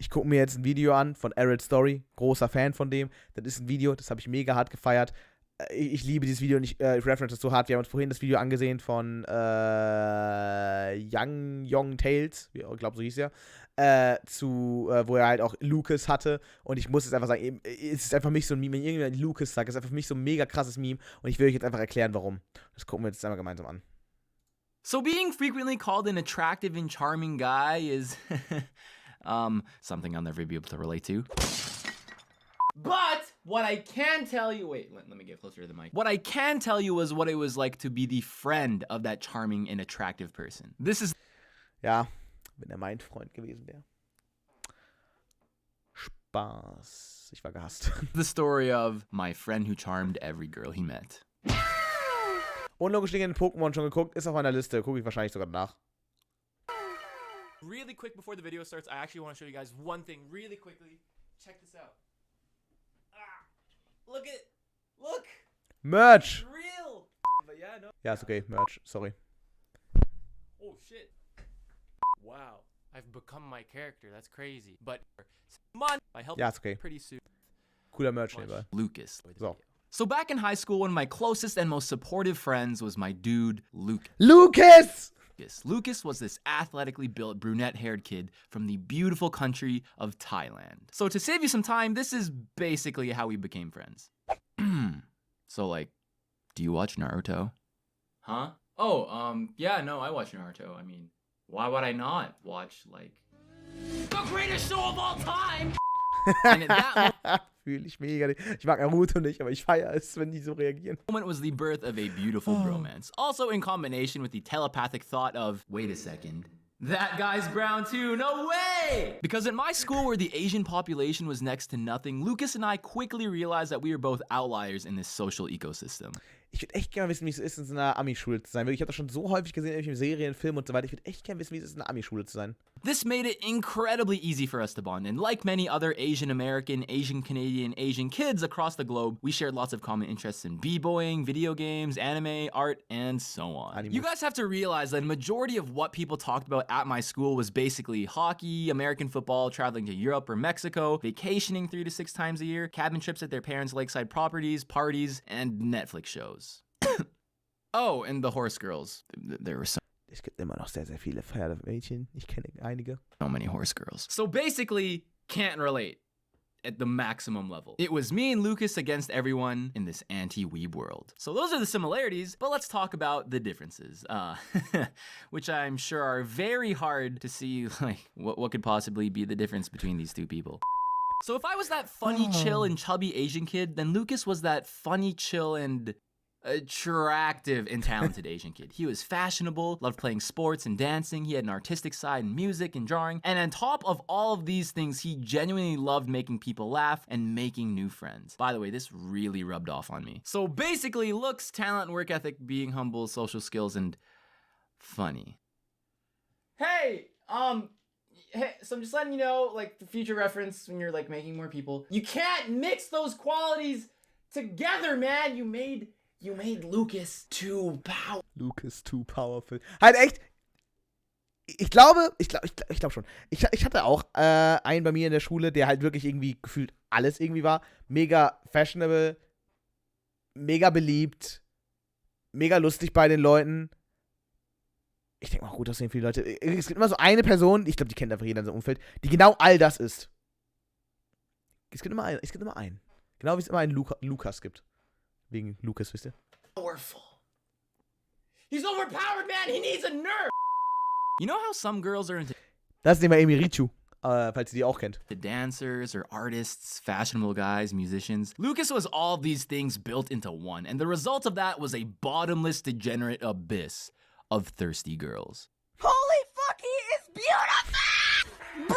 Ich gucke mir jetzt ein Video an von Arid Story, großer Fan von dem. Das ist ein Video, das habe ich mega hart gefeiert. Ich liebe dieses Video und ich reference es so hart. Wir haben uns vorhin das Video angesehen von Young Tales, ich glaube, so hieß er, wo er halt auch Lucas hatte. Und ich muss jetzt einfach sagen, es ist einfach für mich so ein Meme, wenn irgendjemand Lucas sagt, ist einfach für mich so ein mega krasses Meme. Und ich will euch jetzt einfach erklären, warum. Das gucken wir jetzt einmal gemeinsam an. So being frequently called an attractive and charming guy is something I'll never be able to relate to. But what I can tell you, wait, let me get closer to the mic. What I can tell you is what it was like to be the friend of that charming and attractive person. This is... Ja, wenn er mein Freund gewesen wäre. Spaß. Ich war gehasst. The story of my friend who charmed every girl he met. Unlogisch Dinge in Pokémon schon geguckt, ist auf meiner Liste. Gucke ich wahrscheinlich sogar nach. Really quick before the video starts, I actually want to show you guys one thing really quickly. Check this out. Look at it. Look. Merch. It's real. But yeah, no. Ja, ist okay. Merch. Sorry. Oh shit. Wow. I've become my character. That's crazy. But I helped Ja, ist okay. pretty soon. Cooler Merch nebenbei. Lucas. So. So back in high school, one of my closest and most supportive friends was my dude, Lucas. Lucas was this athletically built, brunette-haired kid from the beautiful country of Thailand. So to save you some time, this is basically how we became friends. So like, do you watch Naruto? Huh? Oh, yeah, no, I watch Naruto. I mean, why would I not watch, like, the greatest show of all time? And at that Fühle ich mega. Ich mag Naruto nicht, aber ich feiere es, wenn die so reagieren. moment was the birth of a beautiful bromance. Also in combination with the telepathic thought of, wait a second, that guy's brown too, no way! Because in my school where the Asian population was next to nothing, Lucas and I quickly realized that we were both outliers in this social ecosystem. Ich würde echt gerne wissen, wie es ist, in so einer Ami-Schule zu sein. Ich habe das schon so häufig gesehen, in Serien, Filmen und so weiter. Ich würde echt gerne wissen, wie es ist, in einer Ami-Schule zu sein. This made it incredibly easy for us to bond, and like many other Asian American, Asian Canadian, Asian kids across the globe, we shared lots of common interests in b-boying, video games, anime, art, and so on. Animus. You guys have to realize that a majority of what people talked about at my school was basically hockey, American football, traveling to Europe or Mexico, vacationing 3 to 6 times a year, cabin trips at their parents' lakeside properties, parties, and Netflix shows. Oh, and the horse girls. There were Es gibt immer noch sehr, sehr viele Pferdemädchen. Ich kenne einige. so many horse girls. So basically, can't relate at the maximum level. It was me and Lucas against everyone in this anti-weeb world. So those are the similarities, but let's talk about the differences, which I'm sure are very hard to see, like, what could possibly be the difference between these two people. So if I was that funny, chill, and chubby Asian kid, then Lucas was that funny, chill, and attractive and talented Asian kid. He was fashionable, loved playing sports and dancing. He had an artistic side in music and drawing. And on top of all of these things, he genuinely loved making people laugh and making new friends. By the way, this really rubbed off on me. So basically, looks, talent, work ethic, being humble, social skills, and funny. Hey, so I'm just letting you know, like, for future reference, when you're, like, making more people, you can't mix those qualities together, man. You made Lucas too powerful. Lucas too powerful. Halt echt. Ich glaube schon. Ich hatte auch einen bei mir in der Schule, der halt wirklich irgendwie gefühlt alles irgendwie war. Mega fashionable, mega beliebt, mega lustig bei den Leuten. Ich denke mal, gut, das sind viele Leute. Es gibt immer so eine Person, ich glaube, die kennt einfach jeder in seinem Umfeld, die genau all das ist. Es gibt immer einen. Genau wie es immer einen Lukas gibt. Wegen Lucas, wisst ihr? Powerful. He's overpowered, man. He needs a nerf. You know how some girls are into Das ist immer Amy Richu, falls ihr die auch kennt. the dancers or artists, fashionable guys, musicians? Lucas was all these things built into one, and the result of that was a bottomless, degenerate abyss of thirsty girls. Holy fuck, he is beautiful! Bro!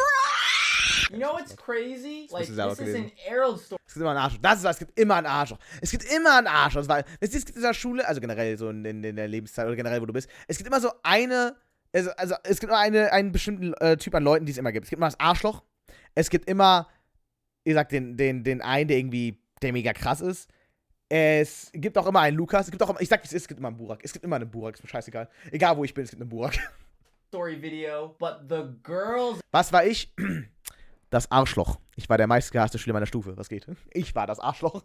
You know what's crazy? Like, ist auch this is gewesen. an Arrow story. Es gibt immer einen Arschloch. Das ist was, es gibt immer einen Arschloch. Es gibt immer einen Arschloch. Weil, es gibt in dieser Schule, also generell so in der Lebenszeit oder generell, wo du bist, es gibt immer so eine, also es gibt immer einen bestimmten Typ an Leuten, die es immer gibt. Es gibt immer das Arschloch. Es gibt immer, wie gesagt, den einen, der mega krass ist. Es gibt auch immer einen Lukas. Es gibt auch immer, ich sag, es gibt immer einen Burak. Es gibt immer einen Burak, ist mir scheißegal. Egal, wo ich bin, es gibt einen Burak. Story video, but the girls Was war ich? das Arschloch. Ich war der meistgehasste Schüler meiner Stufe. Was geht? Ich war das Arschloch.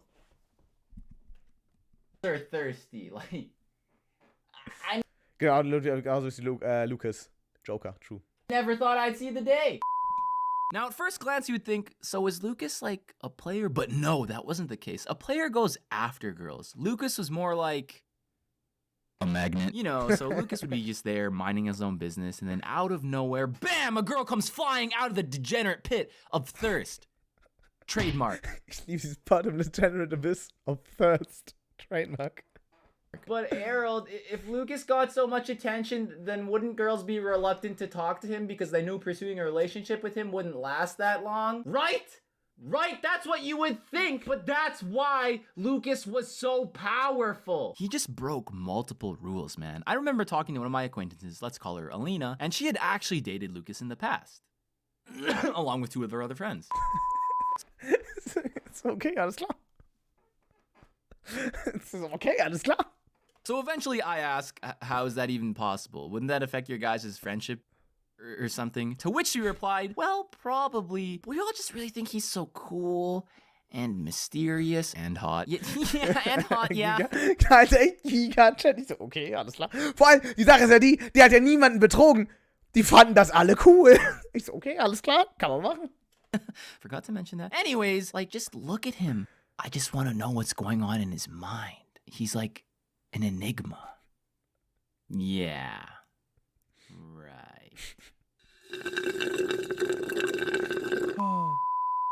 They're thirsty. Like, I Genau, genauso ist Lucas. Joker, true. never thought I'd see the day. Now, at first glance, you would think, so is Lucas like a player? But no, that wasn't the case. A player goes after girls. Lucas was more like a magnet. You know, so Lucas would be just there minding his own business, and then out of nowhere, bam, a girl comes flying out of the degenerate pit of thirst. Trademark. Ich liebe dieses bottomless generate abyss of thirst. Trademark. But Harold, if Lucas got so much attention, then wouldn't girls be reluctant to talk to him because they knew pursuing a relationship with him wouldn't last that long? Right? Right, that's what you would think, but that's why Lucas was so powerful. He just broke multiple rules, man. I remember talking to one of my acquaintances, let's call her Alina, and she had actually dated Lucas in the past. Along with two of her other friends. Ist okay, alles klar. Ist okay, alles klar. So eventually I ask, how is that even possible? Wouldn't that affect your guys' friendship or something? To which she replied, well, probably. We all just really think he's so cool and mysterious and hot. Yeah, and hot, yeah. Alter, echt Giga-Chat. Ich so, okay, alles klar. Vor allem, die Sache ist ja die, der hat ja niemanden betrogen. Die fanden das alle cool. Ich so, okay, alles klar, kann man machen. Forgot to mention that. Anyways, like, just look at him. I just want to know what's going on in his mind. He's like an enigma. Yeah. Right.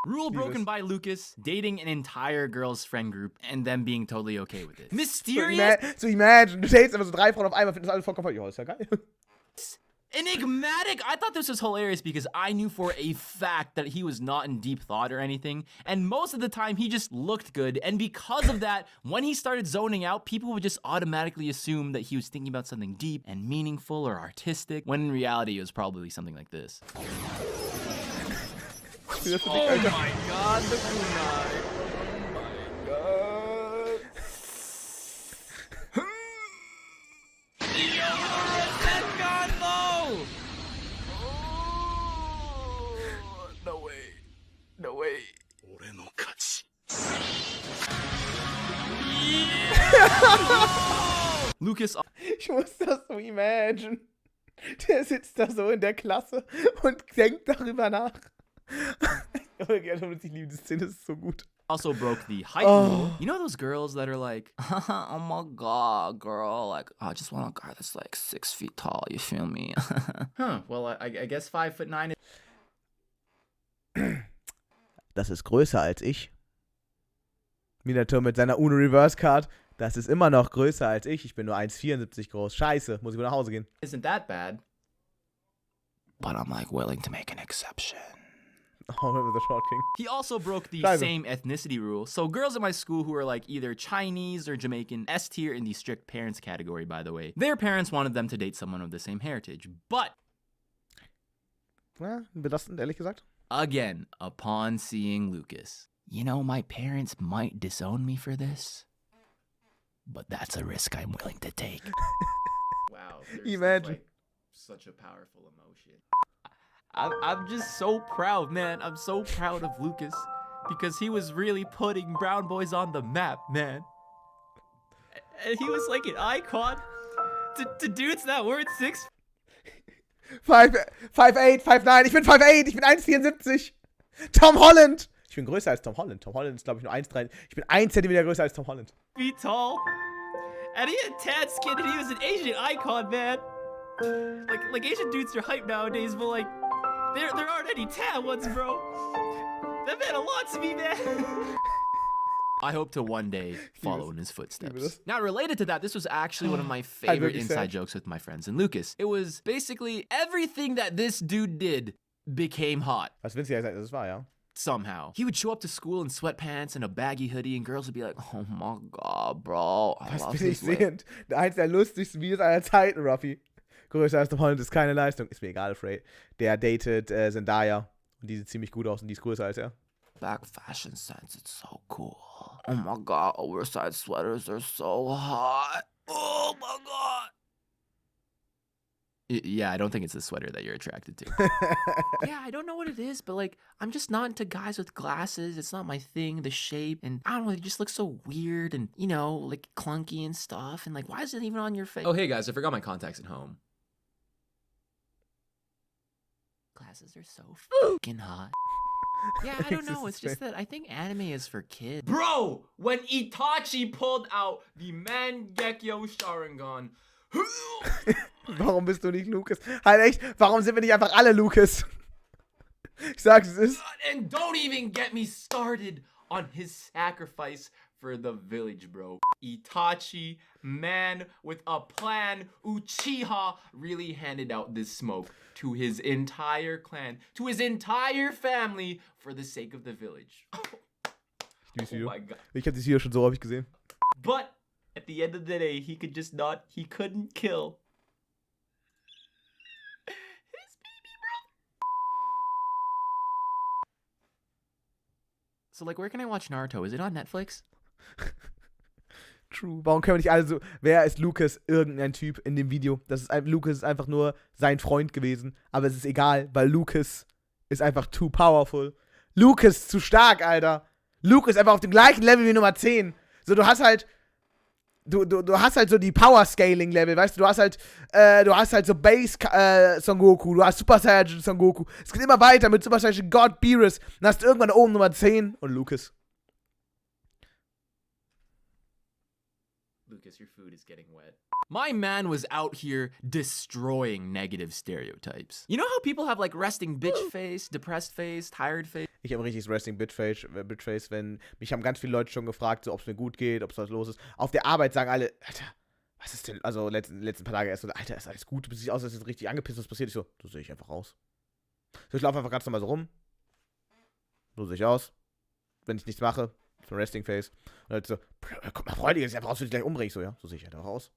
Rule broken by Lucas, dating an entire girl's friend group, and them being totally okay with it. Mysterious? So imagine, du datest immer so 3 Frauen auf einmal, findest alles vollkommen, ja, ist ja geil. Enigmatic? I thought this was hilarious because I knew for a fact that he was not in deep thought or anything, and most of the time he just looked good, and because of that, when he started zoning out, people would just automatically assume that he was thinking about something deep and meaningful or artistic, when in reality it was probably something like this. Oh my god, the kunai. No way. Lucas. Ich muss das so imagine. Der sitzt da so in der Klasse und denkt darüber nach. Ich liebe die Szene, das ist so gut. Also broke the height rule. You know those girls that are like, oh my god, girl, like, I just want a guy that's like 6 feet tall, you feel me? Huh, well, I guess 5'9" Das ist größer als ich. Minato mit seiner Uno Reverse Card. Das ist immer noch größer als ich. Ich bin nur 1,74 groß. Scheiße, muss ich wieder nach Hause gehen. isn't that bad. But I'm like willing to make an exception. Oh, the Short King. He also broke the Scheiße. same ethnicity rule. So girls at my school who are like either Chinese or Jamaican, S tier in the strict parents category, by the way. Their parents wanted them to date someone of the same heritage. But Ja, belastend, ehrlich gesagt. again, upon seeing Lucas, you know, my parents might disown me for this, but that's a risk I'm willing to take. Wow. Imagine. Like, such a powerful emotion. I'm just so proud, man. I'm so proud of Lucas because he was really putting brown boys on the map, man. And he was like an icon to dudes that weren't 6. 5'8", 5'9", ich bin 5'8", ich bin 1,74. Tom Holland. Ich bin größer als Tom Holland. Tom Holland ist, glaube ich, nur 1,3. Ich bin 1 Zentimeter größer als Tom Holland. Feet tall. And he had tan skin and he was an Asian icon, man. Like Asian dudes are hype nowadays, but like, there aren't any tan ones, bro. That meant a lot to me, man. I hope to one day follow in his footsteps. Now, related to that, this was actually one of my favorite inside jokes with my friends and Lucas. It was basically everything that this dude did became hot. Was willst du ja sagen, das war, ja? Somehow. He would show up to school in sweatpants and a baggy hoodie, and girls would be like, oh my god, bro. Was bin ich sehend? Eins der lustigsten Videos aller Zeiten, Ruffy. Größer als Tom Holland ist keine Leistung. Ist mir egal, Frey. Der datet Zendaya. Und die sieht ziemlich gut aus und die ist größer als er. Back fashion sense, it's so cool. Oh my god, oversized sweaters are so hot. Oh my god. Yeah, I don't think it's the sweater that you're attracted to. Yeah, I don't know what it is, but like, I'm just not into guys with glasses. It's not my thing, the shape. And I don't know, they just look so weird and, you know, like clunky and stuff. And like, why is it even on your face? Oh, hey guys, I forgot my contacts at home. Glasses are so fucking hot. Yeah, I don't know. It's just that I think anime is for kids. Bro, when Itachi pulled out the Mangekyo Sharingan. Warum bist du nicht Lucas? Halt echt, warum sind wir nicht einfach alle Lucas? Ich sag's, es ist. And don't even get me started on his sacrifice for the village, bro. Itachi, man with a plan, Uchiha really handed out this smoke to his entire clan, to his entire family for the sake of the village. Ich Oh my God. hab dieses Video schon so häufig gesehen. But at the end of the day, he couldn't kill his baby brother. So like, where can I watch Naruto? Is it on Netflix? True. Warum können wir nicht alle so. Wer ist Lucas? Irgendein Typ in dem Video. Lucas ist einfach nur sein Freund gewesen. Aber es ist egal, weil Lucas ist einfach too powerful. Lucas ist zu stark, Alter. Lucas ist einfach auf dem gleichen Level wie Nummer 10. So, du hast halt. Du hast halt so die Power-Scaling-Level, weißt du? Du hast halt so Base Son Goku, du hast Super Saiyan Son Goku. Es geht immer weiter mit Super Saiyan God Beerus. Dann hast du irgendwann oben Nummer 10 und Lucas. Lucas, your food is getting wet. My man was out here destroying negative stereotypes. You know how people have like resting bitch face, depressed face, tired face? Ich habe richtig Resting Bitface, wenn mich haben ganz viele Leute schon gefragt, so ob es mir gut geht, ob es was los ist. Auf der Arbeit sagen alle, Alter, was ist denn, also letzten paar Tage erst so, Alter, ist alles gut, du siehst aus, als ist richtig angepisst, was passiert. Ich so sehe ich einfach aus. So, ich laufe einfach ganz normal so rum. So sehe ich aus. Wenn ich nichts mache, so ein Resting Face. Und halt so, guck mal, Freude, jetzt einfach aus, will ich gleich umbringen. Ich so, ja, so sehe ich halt auch aus.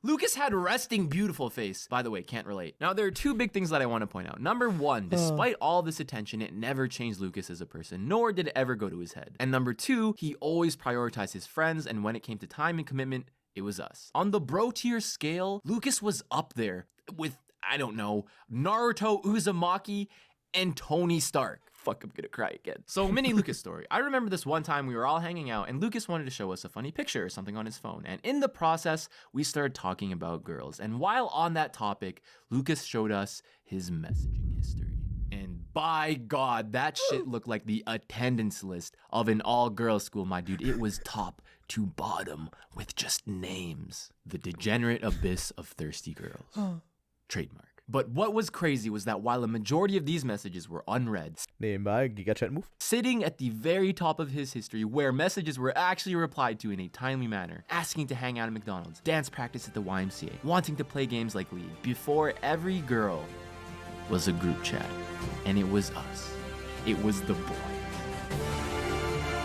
Lucas had resting beautiful face. By the way, can't relate. Now, there are two big things that I want to point out. Number one, despite all this attention, it never changed Lucas as a person, nor did it ever go to his head. And number two, he always prioritized his friends, and when it came to time and commitment, it was us. On the bro tier scale, Lucas was up there with, I don't know, Naruto, Uzumaki, and Tony Stark. Fuck, I'm gonna cry again. So, mini Lucas story. I remember this one time we were all hanging out and Lucas wanted to show us a funny picture or something on his phone. And in the process, we started talking about girls. And while on that topic, Lucas showed us his messaging history. And by God, that shit looked like the attendance list of an all-girls school, my dude. It was top to bottom with just names. The degenerate abyss of thirsty girls. Trademark. But what was crazy was that while a majority of these messages were unread, Nebenbei, Giga-Chat Move. sitting at the very top of his history where messages were actually replied to in a timely manner, asking to hang out at McDonald's, dance practice at the YMCA, wanting to play games like League, before every girl was a group chat. And it was us. It was the boy.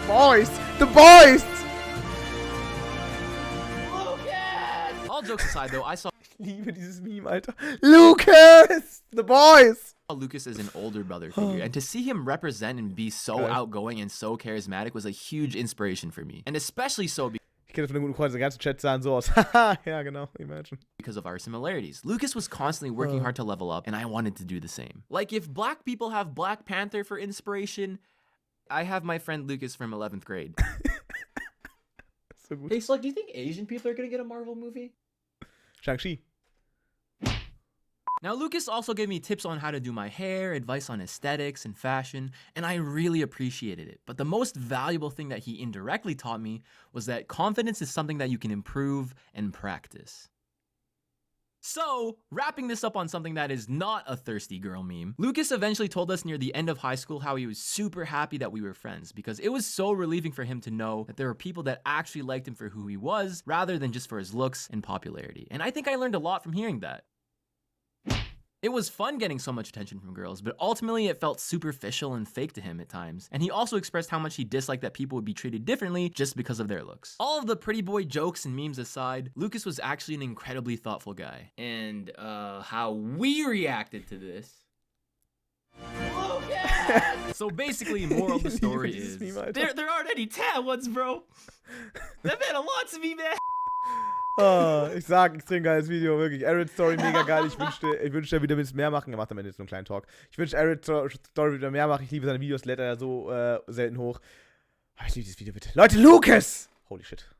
Boys! The boys! Lucas! All jokes aside though, I saw Ich liebe dieses Meme, Alter. Lucas! The boys! Lucas as an older brother figure, and to see him represent and be so outgoing and so charismatic was a huge inspiration for me. And especially so Ich kenne das von den guten Freunden, der ganze Chat sahen so aus. Haha, ja genau, imagine. because of our similarities. Lucas was constantly working hard to level up, and I wanted to do the same. Like, if black people have Black Panther for inspiration, I have my friend Lucas from 11th grade. So gut. Hey, Slug, do you think Asian people are gonna get a Marvel movie? Shang-Chi. Now, Lucas also gave me tips on how to do my hair, advice on aesthetics and fashion, and I really appreciated it. But the most valuable thing that he indirectly taught me was that confidence is something that you can improve and practice. So, wrapping this up on something that is not a thirsty girl meme, Lucas eventually told us near the end of high school how he was super happy that we were friends because it was so relieving for him to know that there were people that actually liked him for who he was rather than just for his looks and popularity. And I think I learned a lot from hearing that. It was fun getting so much attention from girls, but ultimately it felt superficial and fake to him at times. And he also expressed how much he disliked that people would be treated differently just because of their looks. All of the pretty boy jokes and memes aside, Lucas was actually an incredibly thoughtful guy. And how we reacted to this. So basically, moral of the story is there aren't any tan ones, bro. That meant a lot to me, man. Oh, ich sag, extrem geiles Video, wirklich. Arid Story mega geil. Ich wünschte, er wieder ein bisschen mehr machen. Er macht am Ende jetzt so einen kleinen Talk. Ich wünschte, Arid Story wieder mehr machen. Ich liebe seine Videos, lädt er so selten hoch. Aber ich liebe dieses Video, bitte. Leute, Lucas! Holy shit.